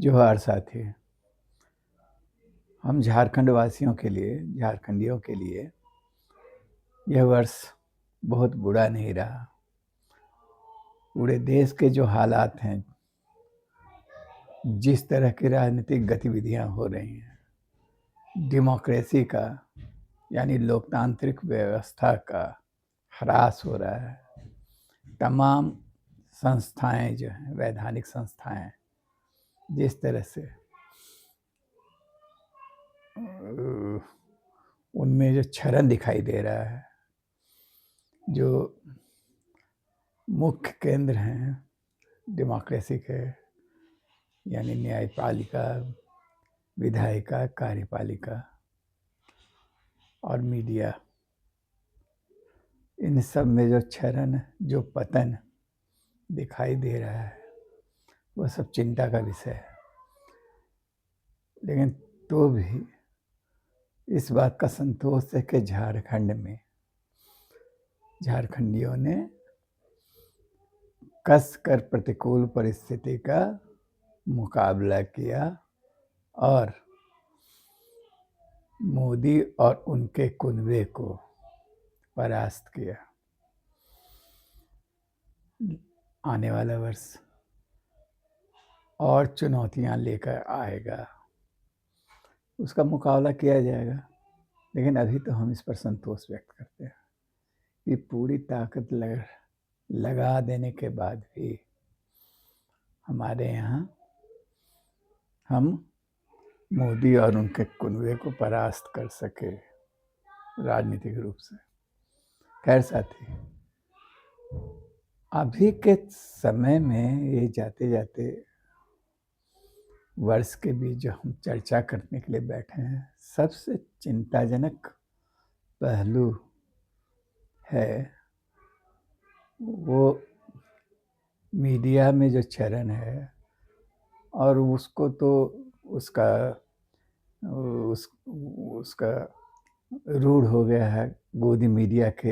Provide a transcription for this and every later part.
जोहार साथी। हम झारखंड वासियों के लिए, झारखंडियों के लिए यह वर्ष बहुत बुरा नहीं रहा। पूरे देश के जो हालात हैं, जिस तरह की राजनीतिक गतिविधियां हो रही हैं, डेमोक्रेसी का यानी लोकतांत्रिक व्यवस्था का ह्रास हो रहा है। तमाम संस्थाएं जो हैं, वैधानिक संस्थाएं, जिस तरह से उनमें जो क्षरण दिखाई दे रहा है, जो मुख्य केंद्र हैं डेमोक्रेसी के, यानी न्यायपालिका, विधायिका, कार्यपालिका और मीडिया, इन सब में जो क्षरण, जो पतन दिखाई दे रहा है, वह सब चिंता का विषय है। लेकिन तो भी इस बात का संतोष है कि झारखंड में झारखंडियों ने कसकर प्रतिकूल परिस्थिति का मुकाबला किया और मोदी और उनके कुनबे को परास्त किया। आने वाला वर्ष और चुनौतियां लेकर आएगा, उसका मुकाबला किया जाएगा। लेकिन अभी तो हम इस पर संतोष व्यक्त करते हैं कि पूरी ताकत लगा देने के बाद भी हमारे यहाँ हम मोदी और उनके कुनबे को परास्त कर सके राजनीतिक रूप से। खैर साथी, अभी के समय में ये जाते जाते वर्ष के बीच जो हम चर्चा करने के लिए बैठे हैं, सबसे चिंताजनक पहलू है वो मीडिया में जो चरण है, और उसको तो उसका रूढ़ हो गया है गोदी मीडिया के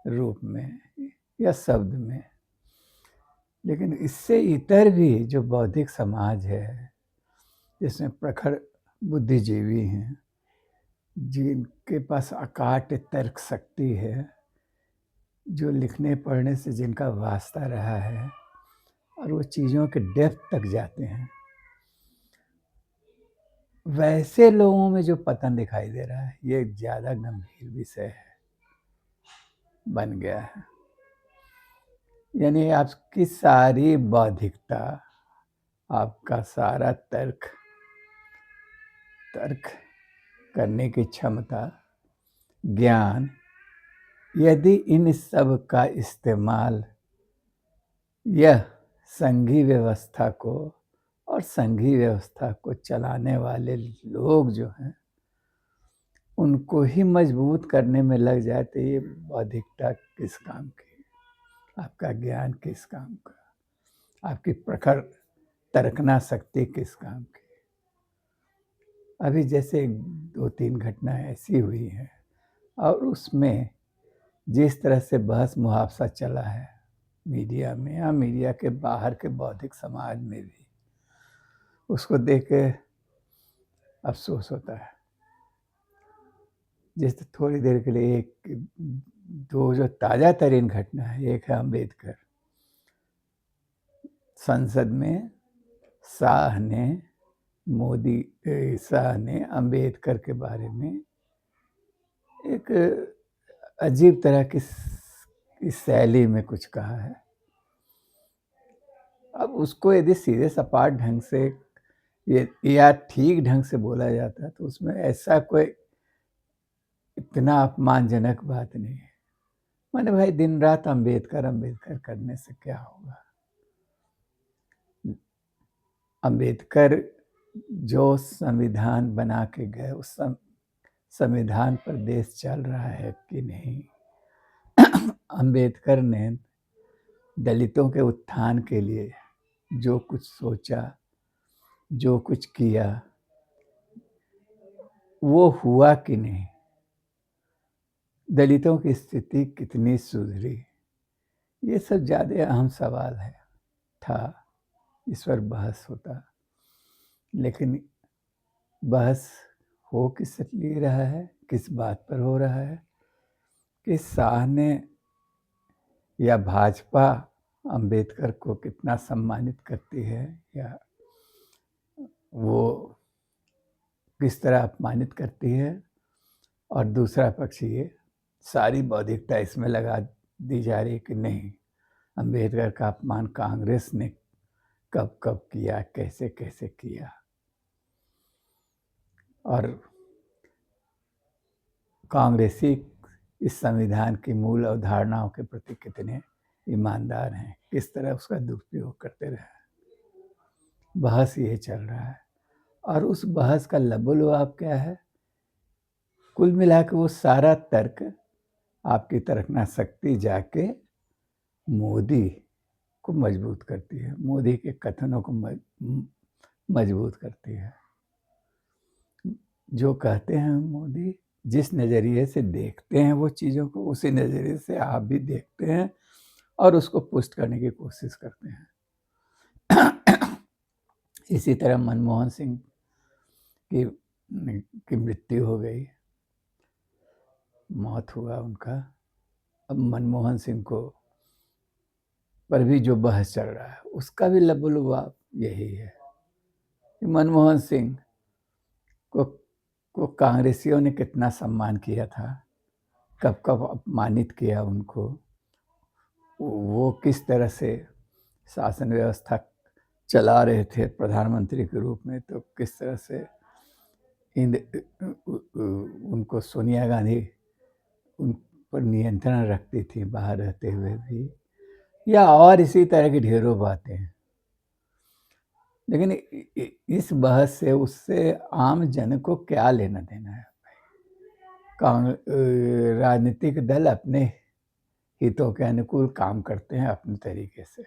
रूप में या शब्द में। लेकिन इससे इतर भी जो बौद्धिक समाज है, जिसमें प्रखर बुद्धिजीवी हैं, जिनके पास अकाट तर्क शक्ति है, जो लिखने पढ़ने से जिनका वास्ता रहा है और वो चीज़ों के डेप्थ तक जाते हैं, वैसे लोगों में जो पतन दिखाई दे रहा है, ये ज़्यादा गंभीर विषय है बन गया है। यानी आपकी सारी बौद्धिकता, आपका सारा तर्क करने की क्षमता, ज्ञान, यदि इन सब का इस्तेमाल यह संघीय व्यवस्था को और संघीय व्यवस्था को चलाने वाले लोग जो हैं, उनको ही मजबूत करने में लग जाए, तो ये बौद्धिकता किस काम की, आपका ज्ञान किस काम का, आपकी प्रखर तर्कना शक्ति किस काम की। अभी जैसे 2-3 घटनाएं ऐसी हुई हैं, और उसमें जिस तरह से बहस मुहावसा चला है मीडिया में या मीडिया के बाहर के बौद्धिक समाज में भी, उसको देख के अफसोस होता है। जैसे थोड़ी देर के लिए दो जो ताज़ा तरीन घटना है, एक है अम्बेडकर। संसद में शाह ने अम्बेडकर के बारे में एक अजीब तरह की शैली में कुछ कहा है। अब उसको यदि सीधे सपाट ढंग से या ठीक ढंग से बोला जाता है, तो उसमें ऐसा कोई इतना अपमानजनक बात नहीं है। मैंने भाई दिन रात अम्बेडकर करने से क्या होगा। अम्बेडकर जो संविधान बना के गए, उस संविधान पर देश चल रहा है कि नहीं। अम्बेडकर ने दलितों के उत्थान के लिए जो कुछ सोचा, जो कुछ किया, वो हुआ कि नहीं। दलितों की स्थिति कितनी सुधरी, ये सब ज़्यादा अहम सवाल था, इस पर बहस होता। लेकिन बहस हो किस लिए रहा है, किस बात पर हो रहा है कि शाह ने या भाजपा अंबेडकर को कितना सम्मानित करती है या वो किस तरह अपमानित करती है, और दूसरा पक्ष ये सारी बौद्धिकता इसमें लगा दी जा रही है कि नहीं, अंबेडकर का अपमान कांग्रेस ने कब कब किया, कैसे कैसे किया। और कांग्रेसी इस संविधान की मूल अवधारणाओं के प्रति कितने ईमानदार हैं, किस तरह उसका दुरुपयोग करते रहे। बहस ये चल रहा है, और उस बहस का लबोलुआब क्या है? कुल मिला के वो सारा तर्क आपकी तरकना-शक्ति जाके मोदी को मजबूत करती है, मोदी के कथनों को मजबूत करती है। जो कहते हैं मोदी, जिस नज़रिए से देखते हैं वो चीज़ों को, उसी नज़रिए से आप भी देखते हैं और उसको पुष्ट करने की कोशिश करते हैं। इसी तरह मनमोहन सिंह की मृत्यु हो गई, मौत हुआ उनका। अब मनमोहन सिंह को पर भी जो बहस चल रहा है उसका भी लबोलुआब यही है कि मनमोहन सिंह को कांग्रेसियों ने कितना सम्मान किया था, कब कब अपमानित किया उनको, वो किस तरह से शासन व्यवस्था चला रहे थे प्रधानमंत्री के रूप में, तो किस तरह से उनको सोनिया गांधी उन पर नियंत्रण रखती थी बाहर रहते हुए भी, या और इसी तरह की ढेरों बातें हैं। लेकिन इस बहस से उससे आम जन को क्या लेना देना है? राजनीतिक दल अपने हितों के अनुकूल काम करते हैं अपने तरीके से,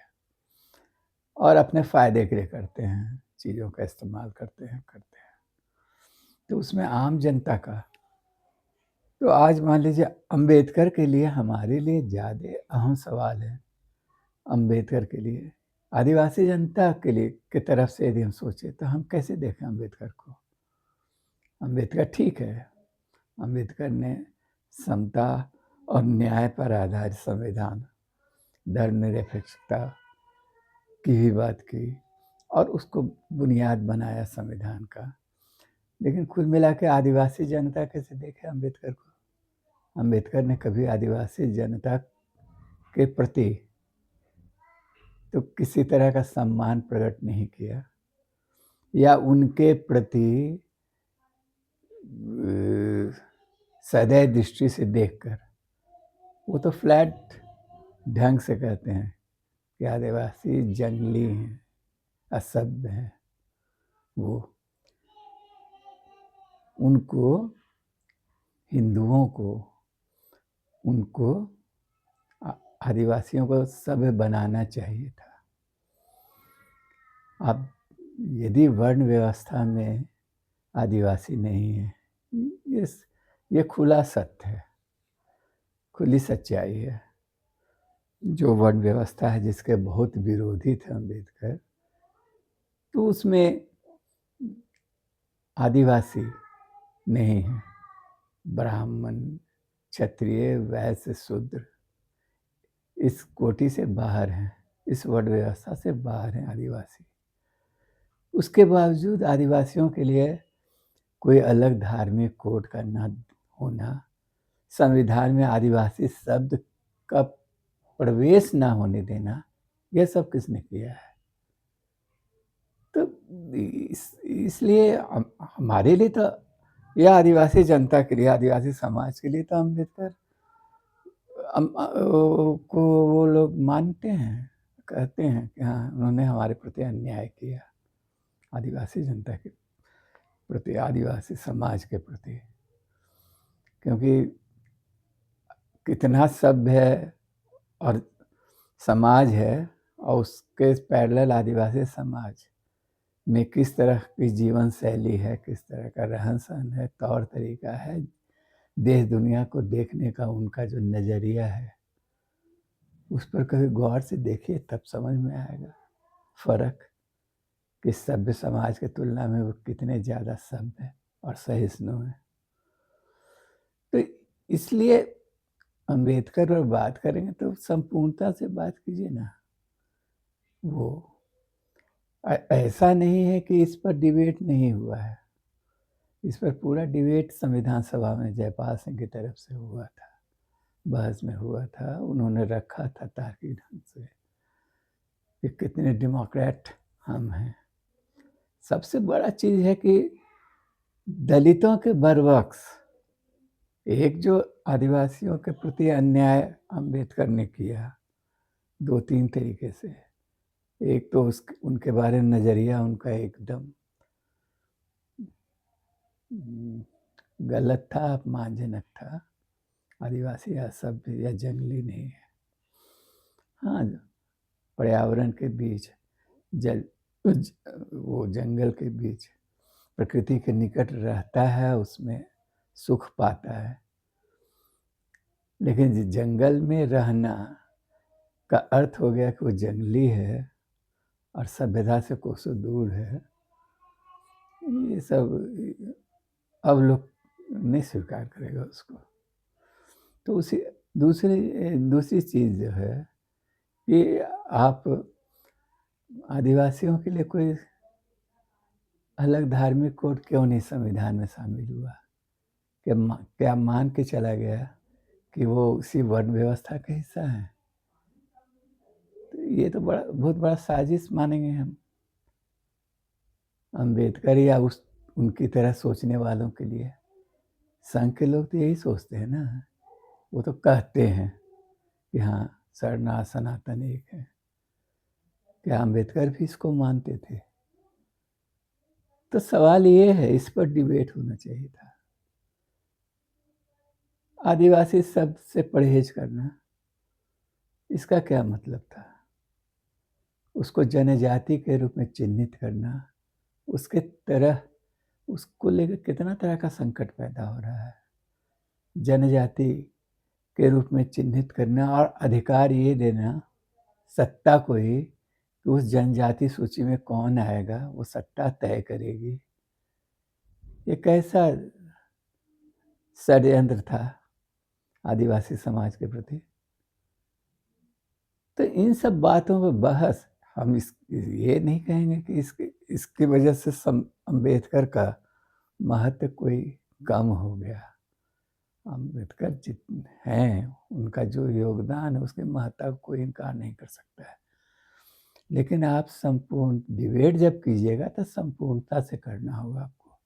और अपने फायदे के लिए करते हैं, चीज़ों का इस्तेमाल करते हैं। तो उसमें आम जनता का, तो आज मान लीजिए अंबेडकर के लिए हमारे लिए ज़्यादा अहम सवाल है। अंबेडकर के लिए, आदिवासी जनता के लिए की तरफ से यदि हम सोचें तो हम कैसे देखें अंबेडकर को? अंबेडकर ठीक है, अंबेडकर ने समता और न्याय पर आधारित संविधान, धर्मनिरपेक्षता की भी बात की और उसको बुनियाद बनाया संविधान का। लेकिन कुल मिला के आदिवासी जनता कैसे देखे अंबेडकर को? अंबेडकर ने कभी आदिवासी जनता के प्रति तो किसी तरह का सम्मान प्रकट नहीं किया, या उनके प्रति सदैव दृष्टि से देखकर, वो तो फ्लैट ढंग से कहते हैं कि आदिवासी जंगली हैं, असभ्य हैं। वो उनको, हिंदुओं को, उनको, आदिवासियों को सभ्य बनाना चाहिए था। अब यदि वर्ण व्यवस्था में आदिवासी नहीं है, ये खुला सत्य है, खुली सच्चाई है। जो वर्ण व्यवस्था है जिसके बहुत विरोधी थे अंबेडकर, तो उसमें आदिवासी नहीं है, ब्राह्मण, क्षत्रिय, वैश्य, शूद्र इस कोटि से बाहर हैं, इस वर्ण व्यवस्था से बाहर हैं आदिवासी। उसके बावजूद आदिवासियों के लिए कोई अलग धार्मिक कोड का न होना, संविधान में आदिवासी शब्द का प्रवेश ना होने देना, यह सब किसने किया है? तो इसलिए हमारे लिए तो, या आदिवासी जनता के लिए, आदिवासी समाज के लिए तो अम्बेडकर को वो लोग मानते हैं, कहते हैं कि हाँ उन्होंने हमारे प्रति अन्याय किया, आदिवासी जनता के प्रति, आदिवासी समाज के प्रति। क्योंकि कितना सभ्य और समाज है, और उसके पैरेलल आदिवासी समाज में किस तरह की जीवन शैली है, किस तरह का रहन सहन है, तौर तरीका है, देश दुनिया को देखने का उनका जो नज़रिया है, उस पर कभी गौर से देखिए तब समझ में आएगा फ़र्क। कि सभ्य समाज की तुलना में वो कितने ज़्यादा सभ्य और सहिष्णु हैं। तो इसलिए अम्बेडकर पर बात करेंगे तो संपूर्णता से बात कीजिए ना। वो ऐसा नहीं है कि इस पर डिबेट नहीं हुआ है, इस पर पूरा डिबेट संविधान सभा में जयपाल सिंह की तरफ से हुआ था, बहस में हुआ था। उन्होंने रखा था तार्किक ढंग से कि कितने डेमोक्रेट हम हैं। सबसे बड़ा चीज़ है कि दलितों के बरवक्स एक जो आदिवासियों के प्रति अन्याय अम्बेडकर ने किया 2-3 तरीके से। एक तो उनके बारे में नज़रिया उनका एकदम गलत था, अपमानजनक था। आदिवासी या सभ्य या जंगली नहीं है। हाँ, पर्यावरण के बीच वो जंगल के बीच प्रकृति के निकट रहता है, उसमें सुख पाता है। लेकिन जंगल में रहना का अर्थ हो गया कि वो जंगली है और सभ्यता से कोसों दूर है। ये सब अब लोग नहीं स्वीकार करेगा उसको। तो उसी दूसरी चीज़ जो है कि आप आदिवासियों के लिए कोई अलग धार्मिक कोड क्यों नहीं संविधान में शामिल हुआ? क्या मान के चला गया कि वो उसी वर्ण व्यवस्था का हिस्सा है? तो ये तो बहुत बड़ा साजिश मानेंगे हम अम्बेडकर या उनकी तरह सोचने वालों के लिए। संघ के लोग तो यही सोचते हैं ना, वो तो कहते हैं कि हाँ सरना सनातन एक है। क्या अम्बेडकर भी इसको मानते थे? तो सवाल ये है, इस पर डिबेट होना चाहिए था। आदिवासी शब्द से परहेज करना, इसका क्या मतलब था? उसको जनजाति के रूप में चिन्हित करना, उसके तरह उसको लेकर कितना तरह का संकट पैदा हो रहा है। जनजाति के रूप में चिन्हित करना और अधिकार ये देना सत्ता को ही कि उस जनजाति सूची में कौन आएगा वो सत्ता तय करेगी। ये कैसा षड्यंत्र था आदिवासी समाज के प्रति। तो इन सब बातों पर बहस हम ये नहीं कहेंगे कि इसकी वजह से अम्बेडकर का महत्व कोई कम हो गया। अम्बेडकर जितने हैं, उनका जो योगदान है उसके महत्व को कोई इनकार नहीं कर सकता है। लेकिन आप संपूर्ण डिबेट जब कीजिएगा तो संपूर्णता से करना होगा आपको।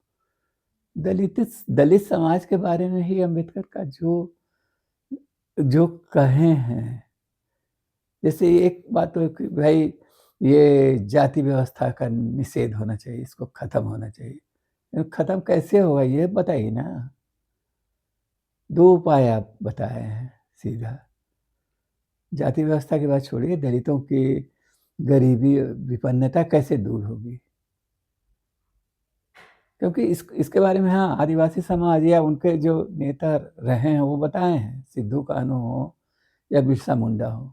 दलित समाज के बारे में ही अम्बेडकर का जो कहे हैं, जैसे एक बात तो कि भाई ये जाति व्यवस्था का निषेध होना चाहिए, इसको खत्म होना चाहिए। खत्म कैसे होगा ये बताइए ना। 2 उपाय आप बताए हैं सीधा। जाति व्यवस्था की बात छोड़िए, दलितों की गरीबी विपन्नता कैसे दूर होगी? क्योंकि इसके बारे में हाँ आदिवासी समाज या उनके जो नेता रहे हैं वो बताए हैं, सिद्धू कान्हू हो या बिरसा मुंडा हो।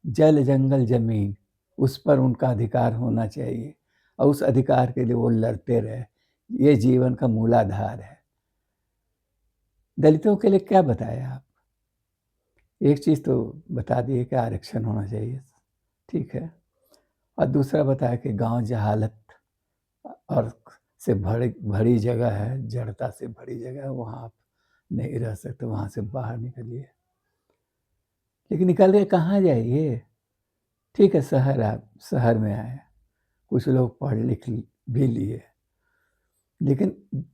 जल जंगल जमीन, उस पर उनका अधिकार होना चाहिए और उस अधिकार के लिए वो लड़ते रहे। ये जीवन का मूलाधार है। दलितों के लिए क्या बताया आप? एक चीज़ तो बता दिए कि आरक्षण होना चाहिए, ठीक है। और दूसरा बताया कि गांव जहालत और से भरी जगह है, जड़ता से भरी जगह है, वहाँ आप नहीं रह सकते, वहाँ से बाहर निकलिए। लेकिन निकल के कहाँ जाइए? ठीक है, शहर में आए, कुछ लोग पढ़ लिख भी लिए, लेकिन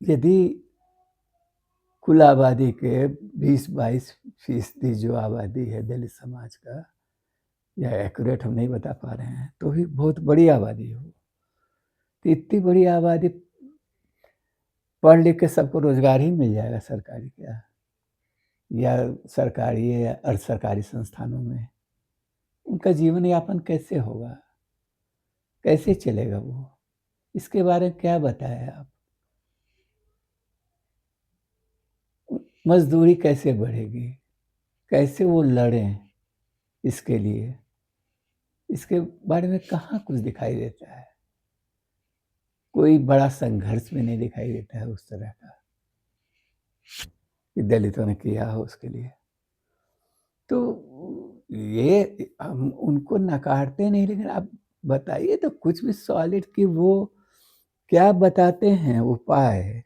यदि कुल आबादी के 20-22% जो आबादी है दलित समाज का, या एक्यूरेट हम नहीं बता पा रहे हैं, तो भी बहुत बड़ी आबादी हो। तो इतनी बड़ी आबादी पढ़ लिख के सबको रोजगार ही मिल जाएगा सरकारी क्या, या सरकारी या अर्ध सरकारी संस्थानों में? उनका जीवन यापन कैसे होगा, कैसे चलेगा वो? इसके बारे में क्या बताया आप? मजदूरी कैसे बढ़ेगी, कैसे वो लड़ें इसके लिए? इसके बारे में कहाँ कुछ दिखाई देता है? कोई बड़ा संघर्ष में नहीं दिखाई देता है उस तरह का कि दलितों ने किया हो उसके लिए। तो ये हम उनको नकारते नहीं, लेकिन आप बताइए तो कुछ भी सॉलिड कि वो क्या बताते हैं उपाय,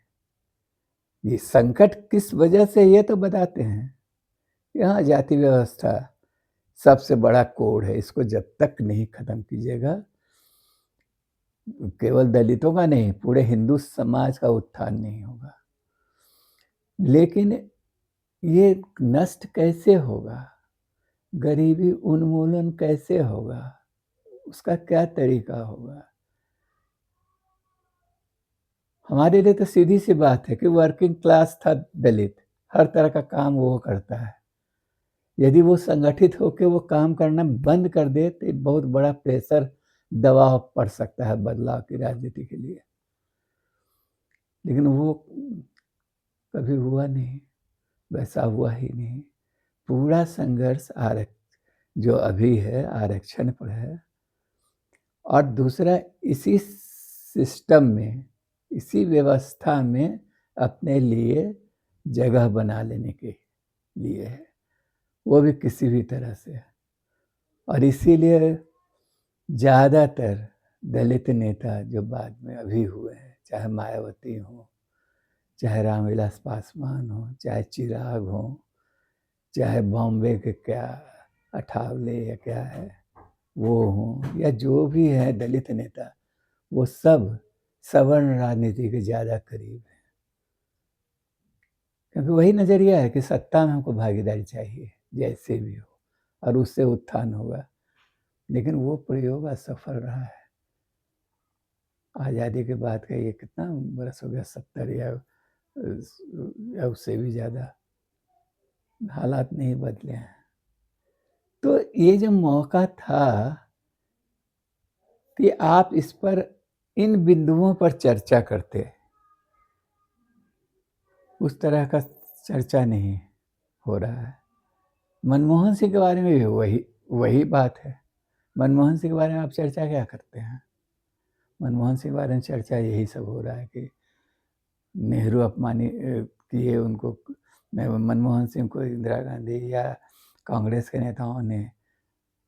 ये संकट किस वजह से ये तो बताते हैं। यहाँ जाति व्यवस्था सबसे बड़ा कोड है, इसको जब तक नहीं खत्म कीजिएगा, केवल दलितों का नहीं पूरे हिंदू समाज का उत्थान नहीं होगा। लेकिन ये नष्ट कैसे होगा, गरीबी उन्मूलन कैसे होगा, उसका क्या तरीका होगा। हमारे लिए तो सीधी सी बात है कि वर्किंग क्लास था दलित, हर तरह का काम वो करता है। यदि वो संगठित होकर वो काम करना बंद कर दे तो बहुत बड़ा प्रेशर दबाव पड़ सकता है बदलाव की राजनीति के लिए, लेकिन वो कभी हुआ नहीं, वैसा हुआ ही नहीं। पूरा संघर्ष जो अभी है आरक्षण पर है, और दूसरा इसी सिस्टम में, इसी व्यवस्था में अपने लिए जगह बना लेने के लिए है, वो भी किसी भी तरह से। और इसीलिए ज़्यादातर दलित नेता जो बाद में अभी हुए हैं, चाहे मायावती हो, चाहे रामविलास पासवान हो, चाहे चिराग हो, चाहे बॉम्बे के क्या अठावले या क्या है वो हों, या जो भी है दलित नेता, वो सब सवर्ण राजनीति के ज़्यादा करीब है। क्योंकि वही नज़रिया है कि सत्ता में हमको भागीदारी चाहिए जैसे भी हो, और उससे उत्थान होगा। लेकिन वो प्रयोग असफल रहा है। आज़ादी के बाद का ये कितना बरस हो गया, 70 या उससे भी ज़्यादा, हालात नहीं बदले हैं। तो ये जो मौका था कि आप इस पर, इन बिंदुओं पर चर्चा करते, उस तरह का चर्चा नहीं हो रहा है। मनमोहन सिंह के बारे में भी वही बात है। मनमोहन सिंह के बारे में आप चर्चा क्या करते हैं? मनमोहन सिंह के बारे में चर्चा यही सब हो रहा है कि नेहरू अपमानित किए उनको, मनमोहन सिंह को इंदिरा गांधी या कांग्रेस के नेताओं ने,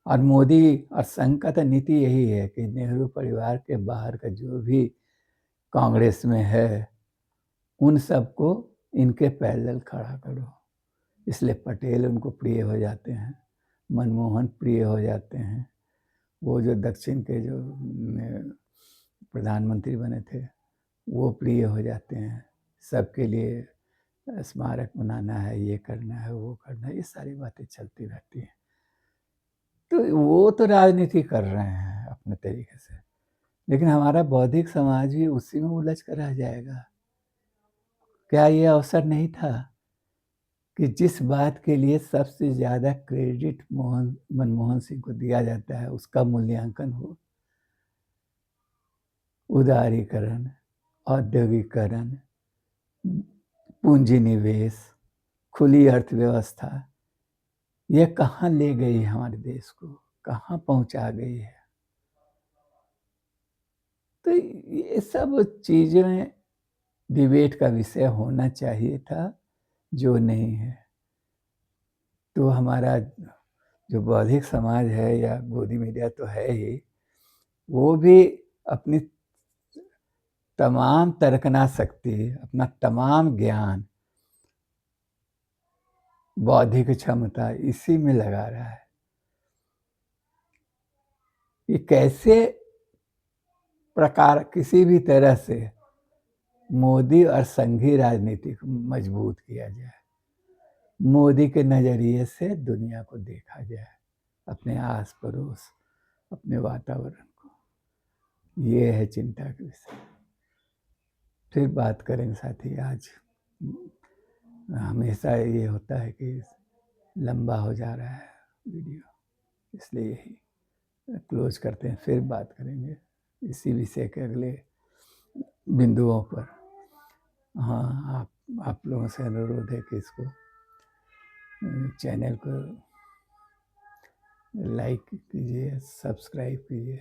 और मोदी और संघ का तो नीति यही है कि नेहरू परिवार के बाहर का जो भी कांग्रेस में है उन सबको इनके पैरेलल खड़ा करो। इसलिए पटेल उनको प्रिय हो जाते हैं, मनमोहन प्रिय हो जाते हैं, वो जो दक्षिण के जो प्रधानमंत्री बने थे वो प्रिय हो जाते हैं। सबके लिए स्मारक बनाना है, ये करना है, वो करना है, ये सारी बातें चलती रहती हैं। तो वो तो राजनीति कर रहे हैं अपने तरीके से, लेकिन हमारा बौद्धिक समाज भी उसी में उलझ कर रह जाएगा। क्या ये अवसर नहीं था कि जिस बात के लिए सबसे ज़्यादा क्रेडिट मनमोहन सिंह को दिया जाता है उसका मूल्यांकन हो? उदारीकरण, औद्योगिकरण, पूंजी निवेश, खुली अर्थव्यवस्था, ये कहाँ ले गई है हमारे देश को, कहाँ पहुंचा गई है। तो ये सब चीज़ें डिबेट का विषय होना चाहिए था, जो नहीं है। तो हमारा जो बौद्धिक समाज है या गोदी मीडिया तो है ही, वो भी अपनी तमाम तर्कना शक्ति, अपना तमाम ज्ञान, बौद्धिक क्षमता इसी में लगा रहा है। ये कैसे प्रकार किसी भी तरह से मोदी और संघी राजनीति को मजबूत किया जाए, मोदी के नज़रिए से दुनिया को देखा जाए, अपने आस पड़ोस, अपने वातावरण को। ये है चिंता का विषय। फिर बात करेंगे साथी। आज हमेशा ये होता है कि लंबा हो जा रहा है वीडियो, इसलिए यही क्लोज करते हैं। फिर बात करेंगे इसी विषय के अगले बिंदुओं पर। हाँ, आप लोगों से अनुरोध है कि इसको चैनल को लाइक कीजिए, सब्सक्राइब कीजिए,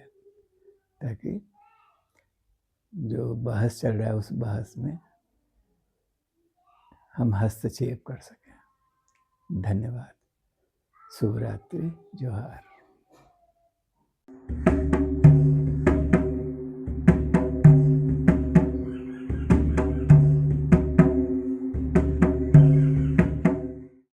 ताकि जो बहस चल रहा है उस बहस में हम हस्तक्षेप कर सकें। धन्यवाद। शुभ रात्रि। जोहार।